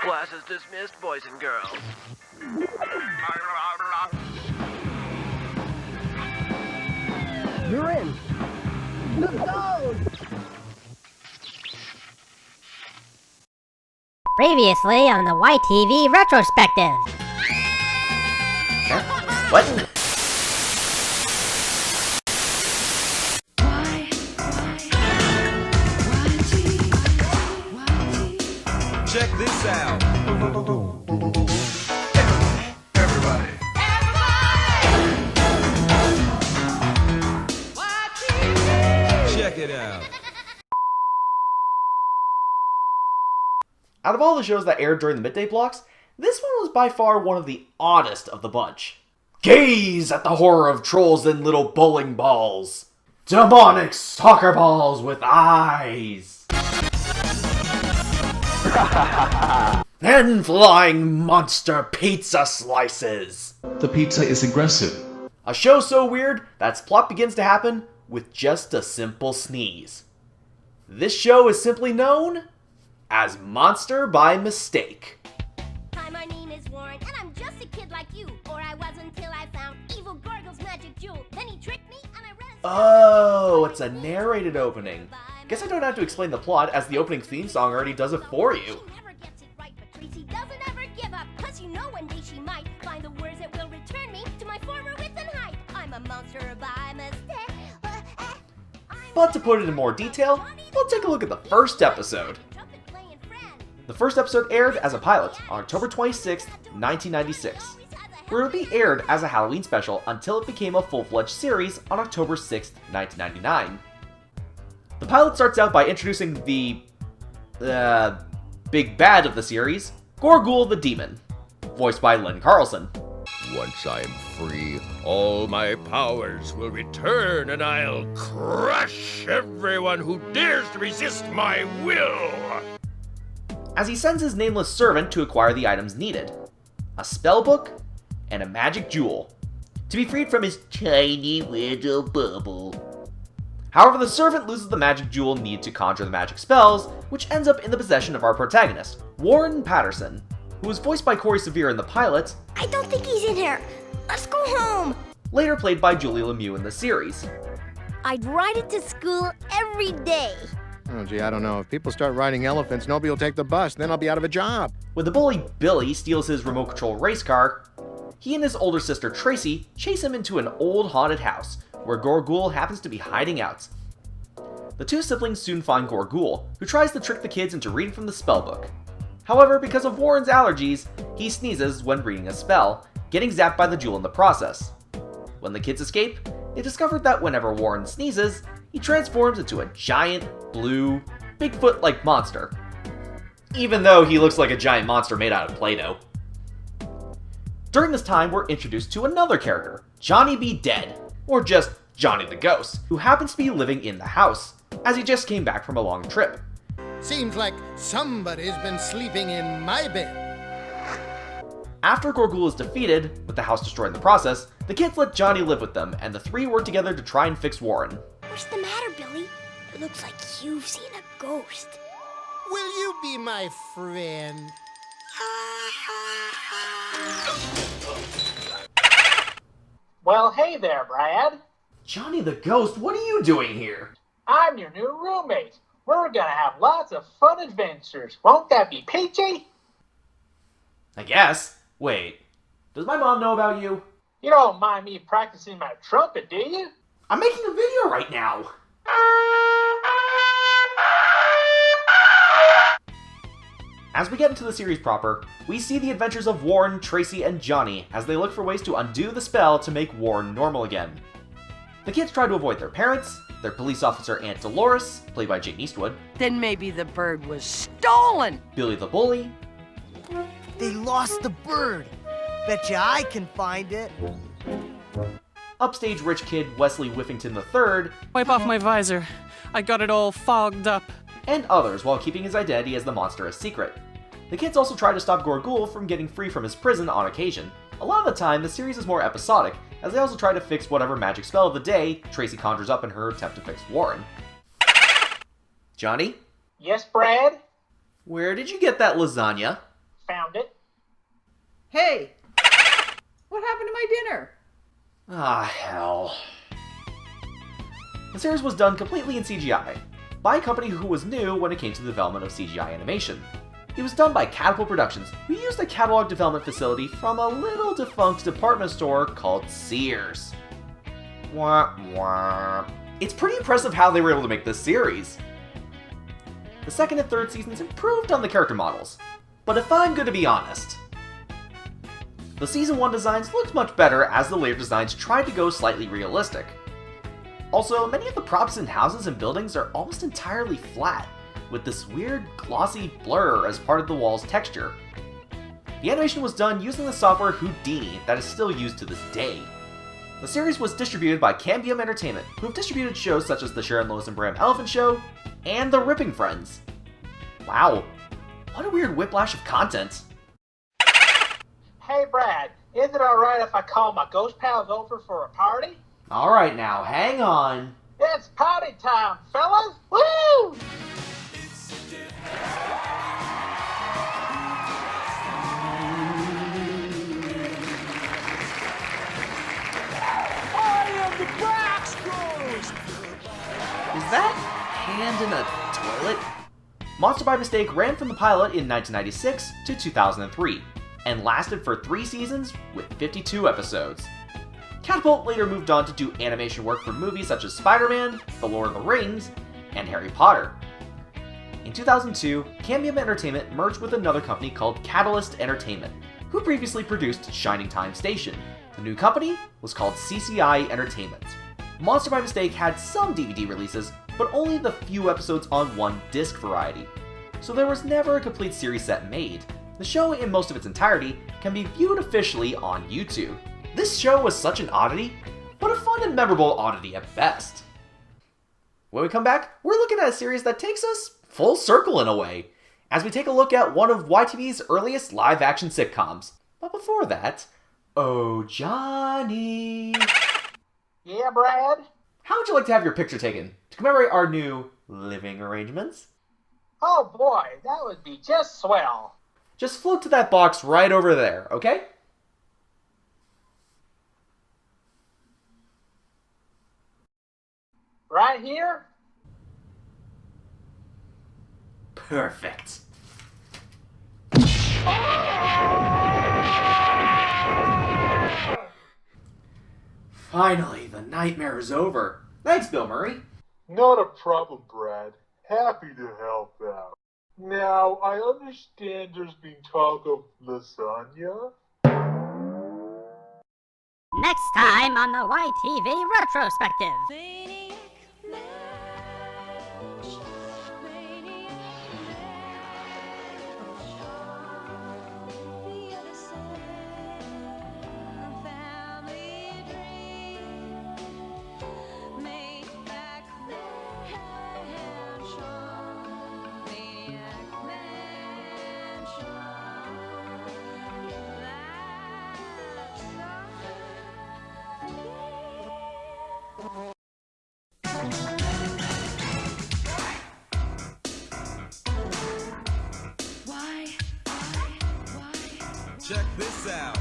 Class is dismissed, boys and girls. You're in. Let's go! Previously on the YTV Retrospective. Huh? What? Check this out. Everybody. Check it out. Out of all the shows that aired during the midday blocks, this one was by far one of the oddest of the bunch. Gaze at the horror of trolls and little bowling balls. Demonic soccer balls with eyes. And flying monster pizza slices. The pizza is aggressive. A show so weird that its plot begins to happen with just a simple sneeze. This show is simply known as Monster by Mistake. Hi, my name is Warren, and I'm just a kid like you. Or I was until I found Evil Gargle's magic jewel. Then he tricked me, and I read a... Oh, it's a narrated opening. Guess I don't have to explain the plot, as the opening theme song already does it for you. She never gets it right, but Tracy doesn't ever give up. Cause you know one day she might find the words that will return me to my former width and height. I'm a monster by mistake. But to put it in more detail, we'll take a look at the first episode. Trumpet playing friend. The first episode aired as a pilot on October 26, 1996, where it would be aired as a Halloween special until it became a full-fledged series on October 6, 1999. The pilot starts out by introducing the big bad of the series, Gorgul the Demon, voiced by Len Carlson. Once I'm free, all my powers will return and I'll crush everyone who dares to resist my will! As he sends his nameless servant to acquire the items needed, a spellbook and a magic jewel, to be freed from his tiny little bubble. However, the servant loses the magic jewel needed to conjure the magic spells, which ends up in the possession of our protagonist, Warren Patterson, who was voiced by Corey Sevier in the pilot, I don't think he's in here. Let's go home. later played by Julie Lemieux in the series. I'd ride it to school every day. Oh, gee, I don't know. If people start riding elephants, nobody will take the bus. Then I'll be out of a job. When the bully Billy steals his remote control race car, he and his older sister Tracy chase him into an old haunted house, where Gorgul happens to be hiding out. The two siblings soon find Gorgul, who tries to trick the kids into reading from the spellbook. However, because of Warren's allergies, he sneezes when reading a spell, getting zapped by the jewel in the process. When the kids escape, they discover that whenever Warren sneezes, he transforms into a giant, blue, Bigfoot-like monster. Even though he looks like a giant monster made out of Play-Doh. During this time, we're introduced to another character, Johnny B. Dead, or just Johnny the Ghost, who happens to be living in the house, as he just came back from a long trip. Seems like somebody's been sleeping in my bed. After Gorgul is defeated, with the house destroyed in the process, the kids let Johnny live with them, and the three work together to try and fix Warren. What's the matter, Billy? It looks like you've seen a ghost. Will you be my friend? Well, hey there, Brad. Johnny the Ghost, what are you doing here? I'm your new roommate. We're gonna have lots of fun adventures. Won't that be peachy? I guess. Wait, does my mom know about you? You don't mind me practicing my trumpet, do you? I'm making a video right now. As we get into the series proper, we see the adventures of Warren, Tracy, and Johnny as they look for ways to undo the spell to make Warren normal again. The kids try to avoid their parents, their police officer Aunt Dolores, played by Jane Eastwood, Then maybe the bird was stolen. Billy the Bully, They lost the bird. Betcha I can find it. upstage rich kid Wesley Whiffington III, Wipe off my visor. I got it all fogged up. and others while keeping his identity as the monster a secret. The kids also try to stop Gorgul from getting free from his prison on occasion. A lot of the time, the series is more episodic, as they also try to fix whatever magic spell of the day Tracy conjures up in her attempt to fix Warren. Johnny? Yes, Brad? Where did you get that lasagna? found it. Hey! What happened to my dinner? Ah, hell. The series was done completely in CGI, by a company who was new when it came to the development of CGI animation. It was done by Catapult Productions, who used a catalog development facility from a little defunct department store called Sears. Wah, wah. It's pretty impressive how they were able to make this series. The second and third seasons improved on the character models, but if I'm going to be honest, the season 1 designs looked much better as the later designs tried to go slightly realistic. Also, many of the props in houses and buildings are almost entirely flat, with this weird glossy blur as part of the wall's texture. The animation was done using the software Houdini that is still used to this day. The series was distributed by Cambium Entertainment, who have distributed shows such as the Sharon Lois and Bram Elephant Show and The Ripping Friends. Wow, what a weird whiplash of content. Hey, Brad, is it alright if I call my ghost pals over for a party? Alright now, hang on. It's party time, fellas! Woo! Is that hand in a toilet? Monster by Mistake ran from the pilot in 1996 to 2003, and lasted for 3 seasons with 52 episodes. Catapult later moved on to do animation work for movies such as Spider-Man, The Lord of the Rings, and Harry Potter. In 2002, Cambium Entertainment merged with another company called Catalyst Entertainment, who previously produced Shining Time Station. The new company was called CCI Entertainment. Monster by Mistake had some DVD releases, but only the few episodes on one disc variety, so there was never a complete series set made. The show in most of its entirety can be viewed officially on YouTube. This show was such an oddity, but a fun and memorable oddity at best. When we come back, we're looking at a series that takes us full circle in a way, as we take a look at one of YTV's earliest live-action sitcoms. But before that, oh Johnny! Yeah, Brad? How would you like to have your picture taken to commemorate our new living arrangements? Oh boy, that would be just swell. Just float to that box right over there, okay? Right here? Perfect. Finally, the nightmare is over. Thanks, Bill Murray. Not a problem, Brad. Happy to help out. Now, I understand there's been talk of lasagna? Next time on the YTV Retrospective. Check this out.